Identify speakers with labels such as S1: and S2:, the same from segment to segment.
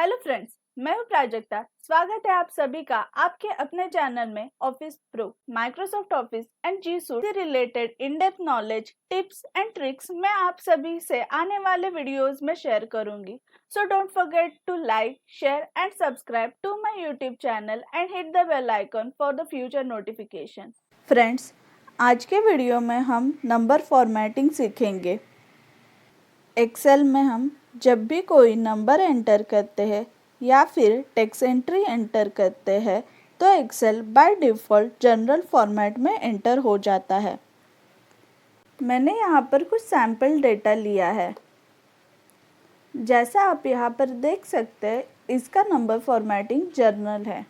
S1: Hello friends, मैं हूं प्राजक्ता। स्वागत है आप सभी का आपके अपने चैनल में office pro. Microsoft office and G suite से related in depth knowledge, tips and tricks मैं आप सभी से आने वाले वीडियोस में शेयर करूंगी। So don't forget to like, share and subscribe to my YouTube channel and hit the bell icon for the future notification. Friends, आज के वीडियो में हम नंबर फॉर्मेटिंग सीखेंगे। एक्सेल में हम जब भी कोई नंबर एंटर करते हैं या फिर टेक्स्ट एंट्री एंटर करते हैं तो Excel by default general format में एंटर हो जाता है। मैंने यहाँ पर कुछ सैम्पल डेटा लिया है। जैसा आप यहाँ पर देख सकते हैं, इसका नंबर फॉर्मेटिंग जनरल है।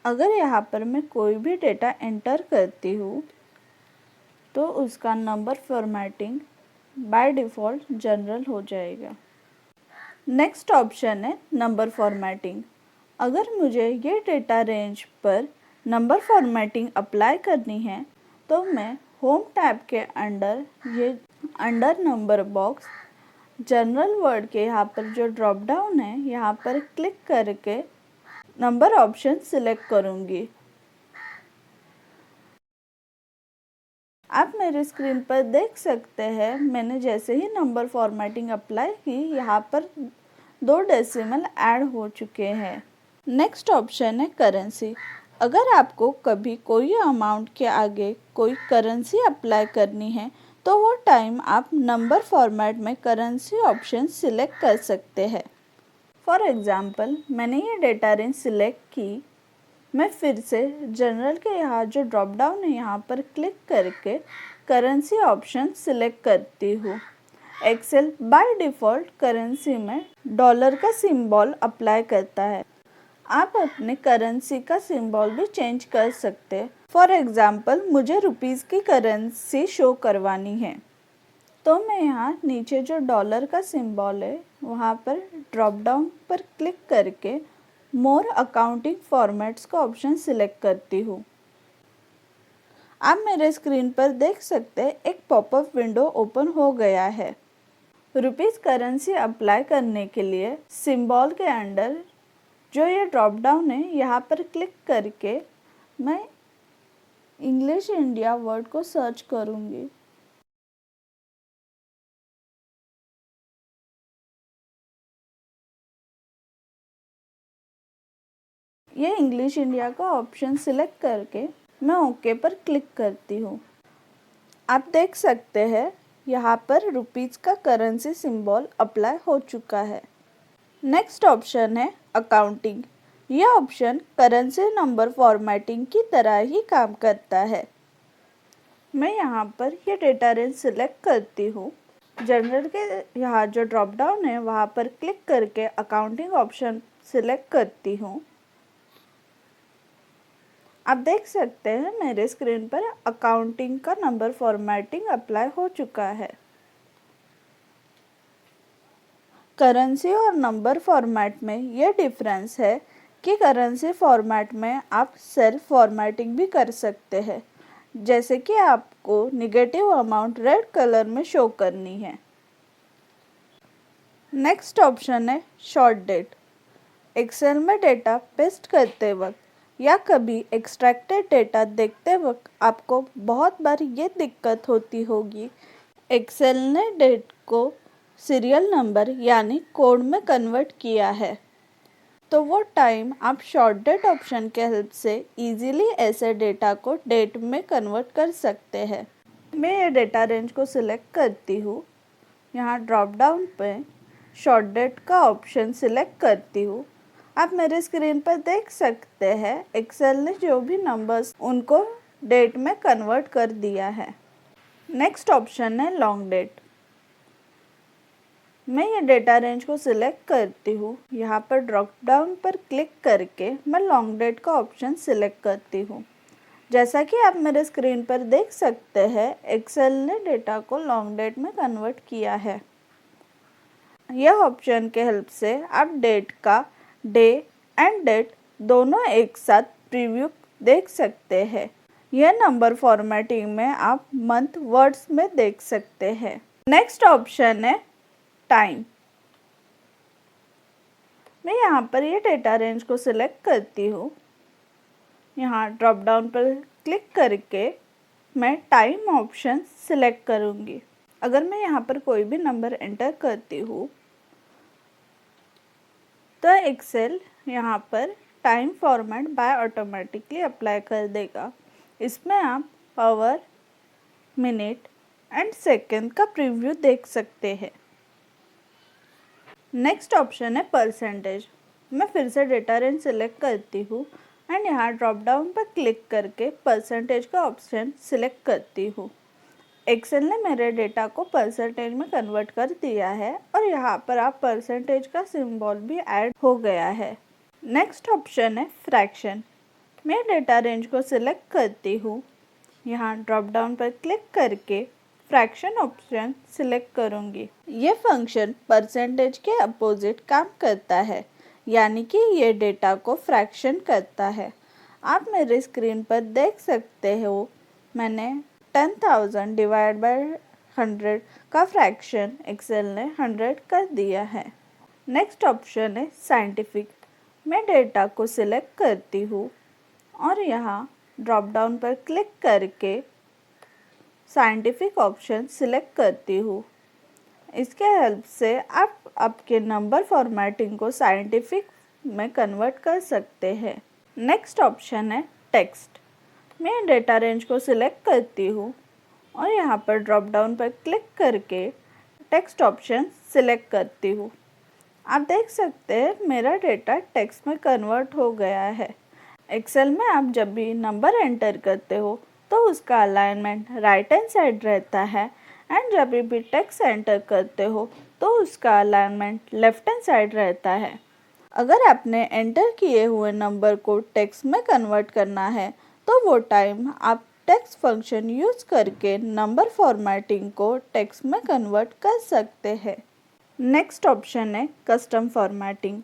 S1: अगर यहाँ पर मैं कोई भी डेटा एंटर करती हूँ तो उसका number formatting bye default general हो जाएगा। नेक्स्ट ऑप्शन है नंबर फॉर्मेटिंग। अगर मुझे ये डेटा रेंज पर नंबर फॉर्मेटिंग अप्लाई करनी है तो मैं होम टैब के under number box general word के यहाँ पर जो ड्रॉप डाउन है यहाँ पर क्लिक करके नंबर ऑप्शन सिलेक्ट करूँगी। आप मेरे स्क्रीन पर देख सकते हैं, मैंने जैसे ही नंबर फॉर्मेटिंग अप्लाई की यहाँ पर 2 डेसिमल ऐड हो चुके हैं। नेक्स्ट ऑप्शन है करेंसी। अगर आपको कभी कोई अमाउंट के आगे कोई करेंसी अप्लाई करनी है तो वो टाइम आप नंबर फॉर्मेट में करेंसी ऑप्शन सिलेक्ट कर सकते हैं। फॉर एग्ज़ाम्पल, मैंने ये डेटा रेंज सिलेक्ट की। मैं फिर से जनरल के यहाँ जो ड्रॉप डाउन है यहाँ पर क्लिक करके करेंसी ऑप्शन सिलेक्ट करती हूँ। एक्सेल बाय डिफ़ॉल्ट करेंसी में डॉलर का सिंबल अप्लाई करता है। आप अपने करेंसी का सिंबल भी चेंज कर सकते हैं। फॉर एग्ज़ाम्पल, मुझे रुपीज़ की करेंसी शो करवानी है तो मैं यहाँ नीचे जो डॉलर का सिंबल है वहाँ पर ड्रॉप डाउन पर क्लिक करके मोर अकाउंटिंग फॉर्मेट्स का ऑप्शन सिलेक्ट करती हूँ। आप मेरे स्क्रीन पर देख सकते हैं, एक पॉपअप विंडो ओपन हो गया है। रुपीज़ करेंसी अप्लाई करने के लिए सिंबल के अंडर जो ये ड्रॉप डाउन है यहाँ पर क्लिक करके मैं इंग्लिश इंडिया वर्ड को सर्च करूँगी। ये इंग्लिश इंडिया का ऑप्शन सिलेक्ट करके मैं ओके पर क्लिक करती हूँ। आप देख सकते हैं यहाँ पर रुपीज़ का करेंसी सिंबल अप्लाई हो चुका है। नेक्स्ट ऑप्शन है अकाउंटिंग। यह ऑप्शन करेंसी नंबर फॉर्मेटिंग की तरह ही काम करता है। मैं यहाँ पर ये डेटा रेंज सिलेक्ट करती हूँ। जनरल के यहाँ जो ड्रॉप डाउन है वहाँ पर क्लिक करके अकाउंटिंग ऑप्शन सिलेक्ट करती हूँ। आप देख सकते हैं मेरे स्क्रीन पर अकाउंटिंग का नंबर फॉर्मेटिंग अप्लाई हो चुका है। करेंसी और नंबर फॉर्मेट में ये डिफरेंस है कि करेंसी फॉर्मेट में आप सेल्फ फॉर्मेटिंग भी कर सकते हैं, जैसे कि आपको नेगेटिव अमाउंट रेड कलर में शो करनी है। नेक्स्ट ऑप्शन है शॉर्ट डेट। एक्सेल में डेटा पेस्ट करते वक्त या कभी एक्सट्रैक्टेड डेटा देखते वक्त आपको बहुत बार ये दिक्कत होती होगी। एक्सेल ने डेट को सीरियल नंबर यानी कोड में कन्वर्ट किया है, तो वो टाइम आप शॉर्ट डेट ऑप्शन के हेल्प से इजीली ऐसे डेटा को डेट में कन्वर्ट कर सकते हैं। मैं ये डेटा रेंज को सिलेक्ट करती हूँ। यहाँ ड्रॉप डाउन पे शॉर्ट डेट का ऑप्शन सिलेक्ट करती हूँ। आप मेरे स्क्रीन पर देख सकते हैं एक्सेल ने जो भी नंबर्स उनको डेट में कन्वर्ट कर दिया है। नेक्स्ट ऑप्शन है लॉन्ग डेट। मैं ये डेटा रेंज को सिलेक्ट करती हूँ। यहाँ पर ड्रॉप डाउन पर क्लिक करके मैं लॉन्ग डेट का ऑप्शन सिलेक्ट करती हूँ। जैसा कि आप मेरे स्क्रीन पर देख सकते हैं, एक्सेल ने डेटा को लॉन्ग डेट में कन्वर्ट किया है। यह ऑप्शन के हेल्प से आप डेट का डे एंड डेट दोनों एक साथ प्रीव्यू देख सकते हैं। यह नंबर फॉर्मेटिंग में आप मंथ वर्ड्स में देख सकते हैं। नेक्स्ट ऑप्शन है टाइम। मैं यहाँ पर ये डेटा रेंज को सिलेक्ट करती हूँ। यहाँ ड्रॉप डाउन पर क्लिक करके मैं टाइम ऑप्शन सिलेक्ट करूँगी। अगर मैं यहाँ पर कोई भी नंबर एंटर करती हूँ तो एक्सेल यहाँ पर time format by automatically apply कर देगा। इसमें आप आवर, मिनट एंड सेकेंड का प्रीव्यू देख सकते हैं। नेक्स्ट ऑप्शन है परसेंटेज। मैं फिर से डेटा रेंज सिलेक्ट करती हूँ एंड यहाँ ड्रॉप डाउन पर क्लिक करके परसेंटेज का ऑप्शन सिलेक्ट करती हूँ। एक्सेल ने मेरे डेटा को परसेंटेज में कन्वर्ट कर दिया है और यहाँ पर आप परसेंटेज का सिंबल भी ऐड हो गया है। नेक्स्ट ऑप्शन है फ्रैक्शन। मैं डेटा रेंज को सिलेक्ट करती हूँ। यहाँ ड्रॉप डाउन पर क्लिक करके फ्रैक्शन ऑप्शन सिलेक्ट करूँगी। ये फंक्शन परसेंटेज के अपोजिट काम करता है, यानी कि ये डेटा को फ्रैक्शन करता है। आप मेरे स्क्रीन पर देख सकते हो मैंने 10,000 डिवाइड बाय 100 का फ्रैक्शन एक्सेल ने 100 कर दिया है। नेक्स्ट ऑप्शन है साइंटिफिक। मैं डेटा को सिलेक्ट करती हूँ और यहाँ ड्रॉप डाउन पर क्लिक करके साइंटिफिक ऑप्शन सिलेक्ट करती हूँ। इसके हेल्प से आप आपके नंबर फॉर्मेटिंग को साइंटिफिक में कन्वर्ट कर सकते हैं। नेक्स्ट ऑप्शन है टेक्स्ट। मैं डेटा रेंज को सिलेक्ट करती हूँ और यहाँ पर ड्रॉप डाउन पर क्लिक करके टेक्स्ट ऑप्शन सिलेक्ट करती हूँ। आप देख सकते हैं मेरा डेटा टेक्स्ट में कन्वर्ट हो गया है। एक्सेल में आप जब भी नंबर एंटर करते हो तो उसका अलाइनमेंट राइट हैंड साइड रहता है एंड जब भी टेक्स्ट एंटर करते हो तो उसका अलाइनमेंट लेफ्ट हैंड साइड रहता है। अगर आपने एंटर किए हुए नंबर को टेक्स्ट में कन्वर्ट करना है तो वो टाइम आप टेक्स्ट फंक्शन यूज़ करके नंबर फॉर्मेटिंग को टेक्स्ट में कन्वर्ट कर सकते हैं। नेक्स्ट ऑप्शन है कस्टम फॉर्मेटिंग।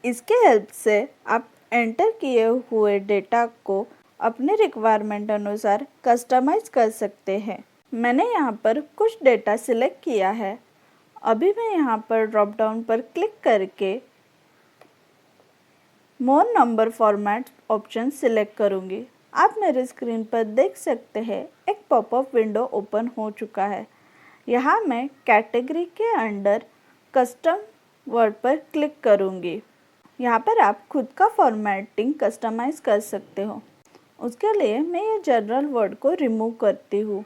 S1: इसके हेल्प से आप एंटर किए हुए डेटा को अपने रिक्वायरमेंट अनुसार कस्टमाइज कर सकते हैं। मैंने यहाँ पर कुछ डेटा सिलेक्ट किया है। अभी मैं यहाँ पर ड्रॉप डाउन पर क्लिक करके मोर नंबर फॉर्मेट ऑप्शन सिलेक्ट करूँगी। आप मेरे स्क्रीन पर देख सकते हैं एक पॉपअप विंडो ओपन हो चुका है। यहाँ मैं कैटेगरी के अंडर कस्टम वर्ड पर क्लिक करूँगी। यहाँ पर आप खुद का फॉर्मेटिंग कस्टमाइज कर सकते हो। उसके लिए मैं ये जनरल वर्ड को रिमूव करती हूँ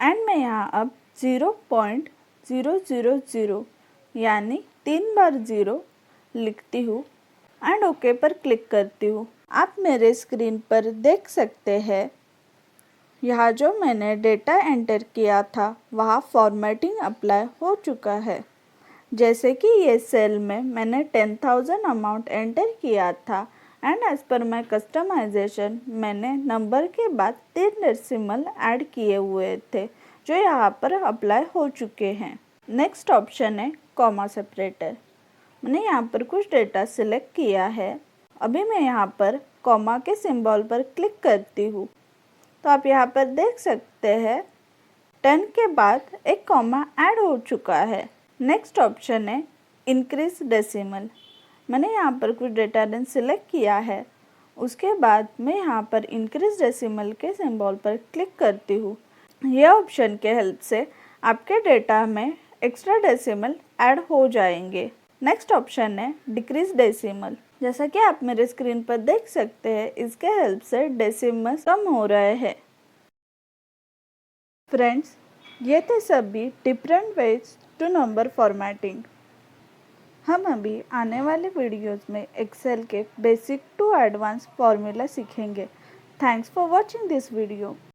S1: एंड मैं यहाँ अब 0.000 यानी 3 बार 0 लिखती हूँ एंड ओके पर क्लिक करती हूँ। आप मेरे स्क्रीन पर देख सकते हैं यहाँ जो मैंने डेटा एंटर किया था वहाँ फॉर्मेटिंग अप्लाई हो चुका है। जैसे कि ये सेल में मैंने 10,000 अमाउंट एंटर किया था and as per my customization मैंने नंबर के बाद 3 डेसिमल ऐड किए हुए थे जो यहाँ पर अप्लाई हो चुके हैं। नेक्स्ट ऑप्शन है कॉमा सेपरेटर। मैंने यहाँ पर कुछ डेटा सिलेक्ट किया है। अभी मैं यहाँ पर कॉमा के सिंबल पर क्लिक करती हूँ तो आप यहाँ पर देख सकते हैं 10 के बाद एक कॉमा ऐड हो चुका है। नेक्स्ट ऑप्शन है इंक्रीज डेसिमल। मैंने यहाँ पर कुछ डेटा रेंज सिलेक्ट किया है। उसके बाद मैं यहाँ पर इंक्रीज डेसिमल के सिंबल पर क्लिक करती हूँ। यह ऑप्शन के हेल्प से आपके डेटा में एक्स्ट्रा डेसिमल ऐड हो जाएंगे। नेक्स्ट ऑप्शन है डिक्रीज डेसिमल। जैसा कि आप मेरे स्क्रीन पर देख सकते हैं इसके हेल्प से डेसिमल कम हो रहे हैं। फ्रेंड्स, ये थे सभी different ways to number formatting. हम अभी आने वाले वीडियोस में एक्सेल के बेसिक टू एडवांस फॉर्मूला सीखेंगे। Thanks for watching this video.